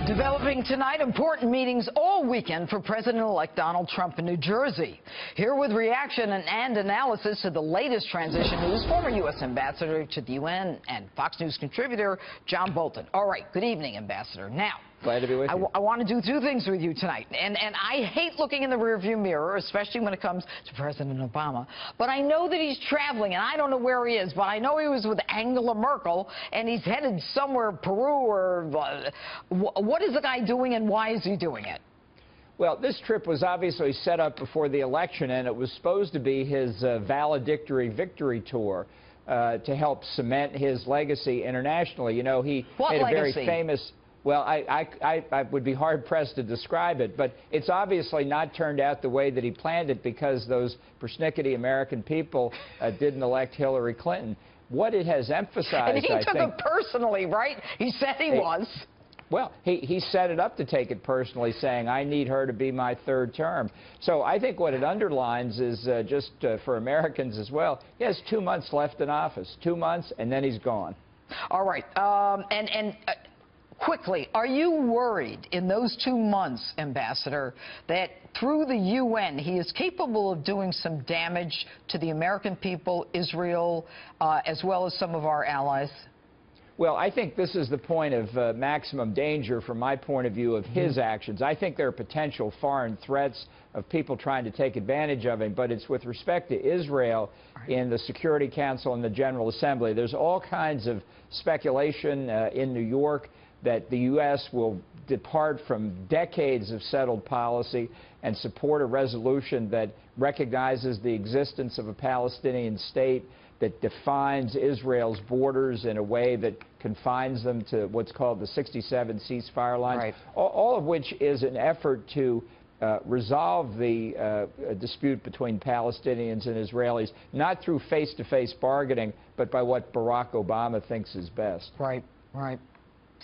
Developing tonight, important meetings all weekend for President-elect Donald Trump in New Jersey. Here with reaction and analysis to the latest transition news, former U.S. Ambassador to the UN and Fox News contributor John Bolton. All right, good evening, Ambassador. Now, glad to be with you. I want to do two things with you tonight. And I hate looking in the rearview mirror, especially when it comes to President Obama. But I know that he's traveling, and I don't know where he is, but I know he was with Angela Merkel, and he's headed somewhere, Peru, or what is the guy doing, and why is he doing it? Well, this trip was obviously set up before the election, and it was supposed to be his valedictory victory tour to help cement his legacy internationally. You know, he what made a legacy? very famous... Well, I would be hard-pressed to describe it, but it's obviously not turned out the way that he planned it because those persnickety American people didn't elect Hillary Clinton. What it has emphasized, and he took it personally, right? He said he was. Well, he set it up to take it personally, saying, I need her to be my third term. So I think what it underlines is just for Americans as well, he has 2 months left in office. 2 months, and then he's gone. All right. Quickly, are you worried in those 2 months, Ambassador, that through the UN he is capable of doing some damage to the American people, Israel, as well as some of our allies? Well, I think this is the point of maximum danger from my point of view of his actions. I think there are potential foreign threats of people trying to take advantage of him, but it's with respect to Israel in the Security Council and the General Assembly. There's all kinds of speculation in New York that the U.S. will depart from decades of settled policy and support a resolution that recognizes the existence of a Palestinian state, that defines Israel's borders in a way that confines them to what's called the 67 ceasefire lines, right. All of which is an effort to resolve the dispute between Palestinians and Israelis, not through face-to-face bargaining, but by what Barack Obama thinks is best. Right, right.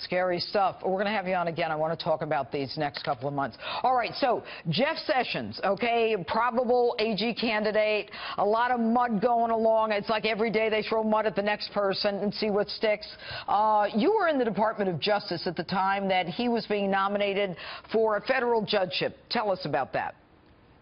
Scary stuff. We're going to have you on again. I want to talk about these next couple of months. All right, so Jeff Sessions, okay, probable AG candidate, a lot of mud going along. It's like every day they throw mud at the next person and see what sticks. You were in the Department of Justice at the time that he was being nominated for a federal judgeship. Tell us about that.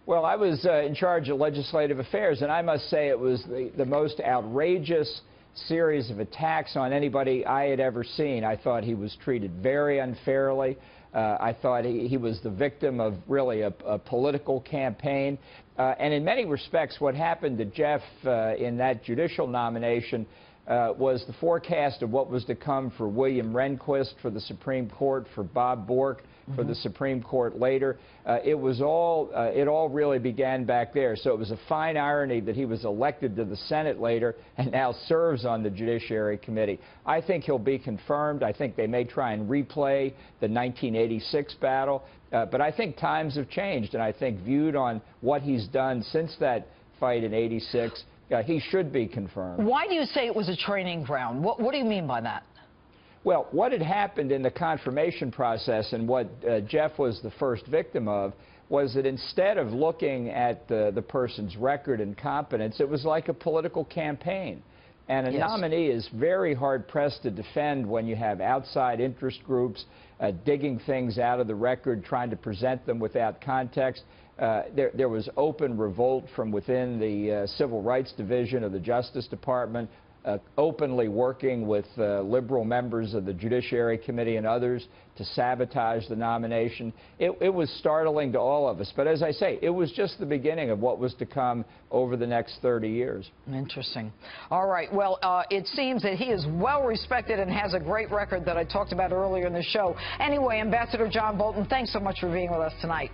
Well, I was in charge of legislative affairs, and I must say it was the most outrageous series of attacks on anybody I had ever seen. I thought he was treated very unfairly. I thought he was the victim of really a political campaign. And in many respects, what happened to Jeff in that judicial nomination was the forecast of what was to come for William Rehnquist for the Supreme Court, for Bob Bork for the Supreme Court later. It all really began back there. So it was a fine irony that he was elected to the Senate later and now serves on the Judiciary Committee. I think he'll be confirmed. I think they may try and replay the 1986 battle. But I think times have changed, and I think viewed on what he's done since that fight in '86, he should be confirmed. Why do you say it was a training ground? What do you mean by that? Well, what had happened in the confirmation process and what Jeff was the first victim of was that instead of looking at the person's record and competence, it was like a political campaign. And a nominee is very hard-pressed to defend when you have outside interest groups digging things out of the record, trying to present them without context. There was open revolt from within the Civil Rights Division of the Justice Department, openly working with liberal members of the Judiciary Committee and others to sabotage the nomination. It was startling to all of us. But as I say, it was just the beginning of what was to come over the next 30 years. Interesting. All right. Well, it seems that he is well respected and has a great record that I talked about earlier in the show. Anyway, Ambassador John Bolton, thanks so much for being with us tonight.